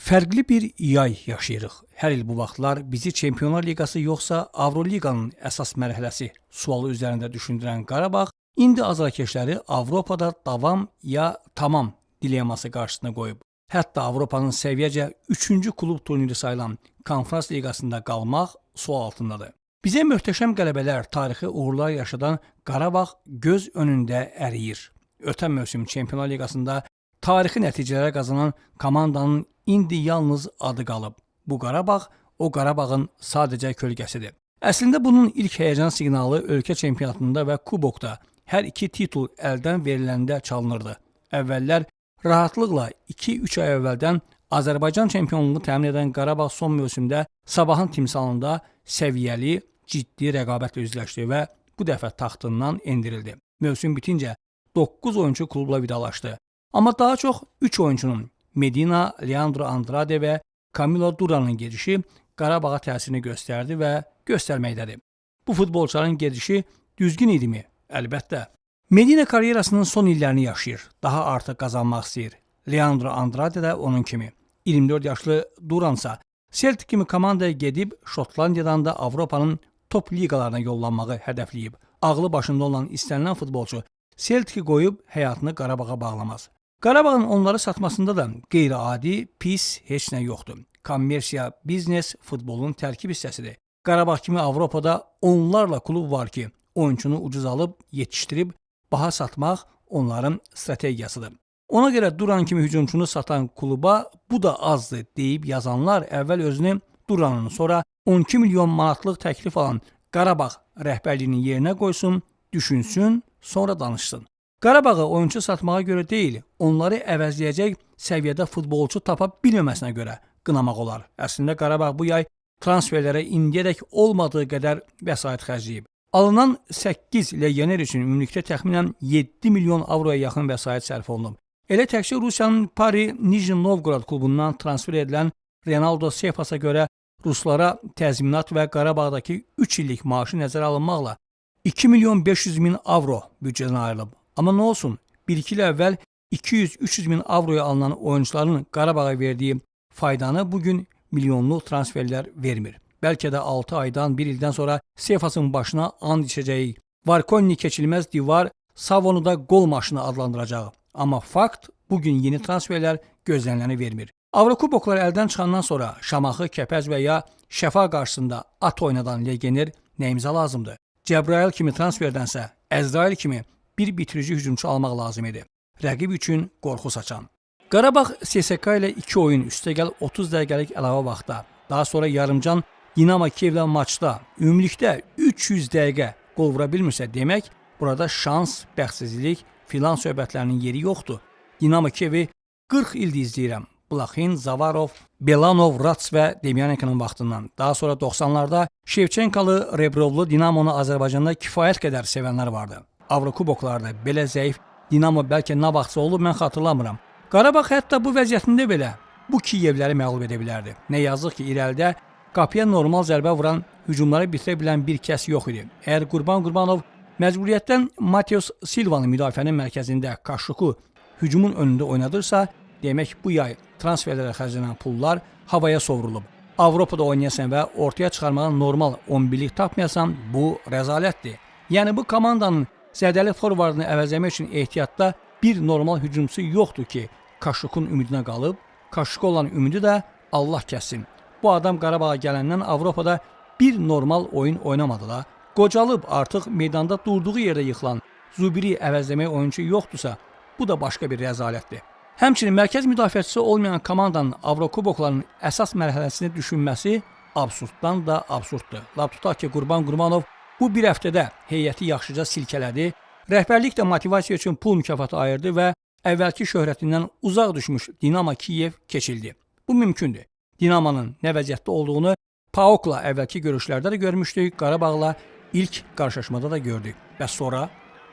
Fərqli bir yay yaşayırıq. Hər il bu vaxtlar bizi Çempionlar Liqası yoxsa Avroliqanın əsas mərhələsi sualı üzərində düşündürən Qarabağ indi azarkeşləri Avropada davam ya tamam dileması qarşısına qoyub. Hətta Avropanın səviyyəcə 3-cü klub turniri sayılan Konfrans Liqasında qalmaq sual altındadır. Bizə möhtəşəm qələbələr, tarixi uğurlar yaşadan Qarabağ göz önündə əriyir. Ötən mövsüm Çempionlar Liqasında tarixi nəticələr qazanan komandanın indi yalnız adı qalıb. Bu Qarabağ, o Qarabağın sadəcə kölgəsidir. Əslində bunun ilk həyəcan siqnalı ölkə çempionatında və kubokda hər iki titul əldən veriləndə çalınırdı. Əvvəllər rahatlıqla 2-3 ay əvvəldən Azərbaycan çempionluğunu təmin edən Qarabağ son mövsümdə Sabahın timsalında səviyyəli, ciddi rəqabətlə üzləşdi və bu dəfə taxtından endirildi. Mövsüm bitincə 9 oyuncu klubla vidalaşdı. Amma daha çox 3 oyuncunun Medina, Leandro Andrade və Camilo Duran'ın gedişi Qarabağa təsirini göstərdi və göstərməkdədir. Bu futbolçuların gedişi düzgün idimi? Əlbəttə. Medina karyerasının son illərini yaşayır, daha artıq qazanmaq istəyir. Leandro Andrade də onun kimi. 24 yaşlı Duransa Celtic kimi komandaya gedib Şotlandiyadan da Avropanın top liqalarına yollanmağı hədəfləyib. Ağlı başında olan istənilən futbolçu Celtic'i qoyub həyatını Qarabağa bağlamaz. Qarabağın onları satmasında da qeyri-adi, pis heç nə yoxdur. Kommersiya, biznes futbolun tərkib hissəsidir. Qarabağ kimi Avropada onlarla klub var ki, oyuncunu ucuz alıb, yetişdirib, baha satmaq onların strategiyasıdır. Ona görə Duran kimi hücumçunu satan kluba bu da azdır deyib yazanlar əvvəl özünü Duran'ın, sonra 12 milyon manatlıq təklif alan Qarabağ rəhbərliyinin yerinə qoysun, düşünsün, sonra danışsın. Qarabağı oyuncu satmağa görə deyil, onları əvəzləyəcək səviyyədə futbolçu tapa bilməməsinə görə qınamaq olar. Əslində Qarabağ bu yay transferlərə indiyədək olmadığı qədər vəsait xərcləyib. Alınan 8 legioner üçün ümumilikdə təxminən 7 milyon avroya yaxın vəsait sərf olunub. Elə təkcə Rusiyanın Pari Nijni Novgorod klubundan transfer edilən Ronaldo Sefasa görə ruslara təzminat və Qarabağdakı 3 illik maaşı nəzərə alınmaqla 2 milyon 500 min avro büdcədən ayrılıb. Amma nə olsun, 1-2 il əvvəl 200-300 min avroya alınan oyuncuların Qarabağa verdiyi faydanı bugün milyonluq transferlər vermir. Bəlkə də 6 aydan 1 ildən sonra Sefasın başına and içəcəyi, Varkonni keçilməz divar, Savonu da qol maşını adlandıracağı. Amma fakt, bugün yeni transferlər gözləniləni vermir. Avrokuboklar əldən çıxandan sonra Şamaxı, Kəpəz və ya Şəfa qarşısında at oynadan legioner nəyimizə lazımdır? Cəbrayıl kimi transferdənsə Əzrail kimi bir bitirici hücumçu almaq lazım idi. Rəqib üçün qorxu saçan. Qarabağ SSK ilə 2 oyun üstəgəl 30 dəqiqəlik əlavə vaxtda, daha sonra yarımcan Dinamo Kiyevlə maçda ümumilikdə 300 dəqiqə qol vura bilmirsə demək, burada şans, bəxtsizlik filan söhbətlərinin yeri yoxdur. Dinamo Kiyevi 40 ildir izləyirəm. Blakhin, Zavarov, Belanov, Rats və Demyanenko'nun vaxtından. Daha sonra 90'larda Şevçenkalı, Rebrovlu Dinamonu Azərbaycanda kifayət qədər sevənlər vardı. Avrokuboklarda belə zəif Dinamo bəlkə nə vaxtsa olub, mən xatırlamıram. Qarabağ hətta bu vəziyyətində belə bu Kiyevləri məğlub edə bilərdi. Nə yazıq ki, irəlidə qapıya normal zərbə vuran, hücumları bitirə bilən bir kəs yox idi. Əgər Qurbanov məcburiyyətdən Mateus Silva'nın müdafiənin mərkəzində Kaşuku hücumun önündə oynadırsa, demək bu yay transferlərə xərclənən pullar havaya sovrulub. Avropada oynayasan və ortaya çıxarmağa normal 11'lik tapmayasan, bu rəzalətdir. Yəni bu komandanın zədəli forvardını əvəzləmək üçün ehtiyatda bir normal hücumçusu yoxdur ki, Kaşukun ümidinə qalıb, Kaşuku olan ümidi də Allah kəssin. Bu adam Qarabağa gələndən Avropada bir normal oyun oynamadı da. Qocalıb artıq meydanda durduğu yerdə yıxılan Zubiri əvəzləmək oyuncu yoxdursa, bu da başqa bir rəzalətdir. Həmçinin mərkəz müdafiəçisi olmayan komandanın Avrokubokların əsas mərhələsini düşünməsi absurddan da absurddur. Lap tutaq ki, Qurbanov bu bir həftədə heyəti yaxşıca silkələdi, rəhbərlik də motivasiya üçün pul mükafatı ayırdı və əvvəlki şöhrətindən uzaq düşmüş Dinamo Kiyev keçildi. Bu mümkündür. Dinamonun nə vəziyyətdə olduğunu PAOK-la əvvəlki görüşlərdə də görmüşdük, Qarabağla ilk qarşılaşmada da gördük. Və sonra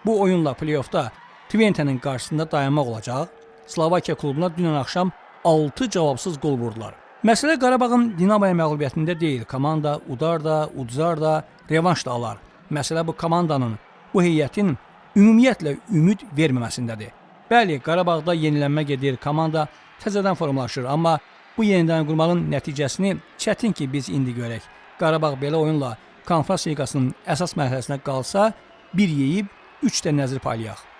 bu oyunla play-offda Twente'nin qarşısında dayanmaq olacaq. Slovakiya klubuna dünən axşam 6 cavabsız qol vurdular. Məsələ Qarabağın Dinamoya məğlubiyyətində deyil. Komanda udar da, udzar da, revanş da alar. Məsələ bu komandanın, bu heyətin ümumiyyətlə ümid verməməsindədir. Bəli, Qarabağda yenilənmə gedir, komanda təzədən formlaşır, amma Bu yenidən qurmanın nəticəsini çətin ki biz indi görək. Qarabağ belə oyunla Konfrans Liqasının əsas mərhələsinə qalsa, bir yeyib 3 də nəzir paylayaq.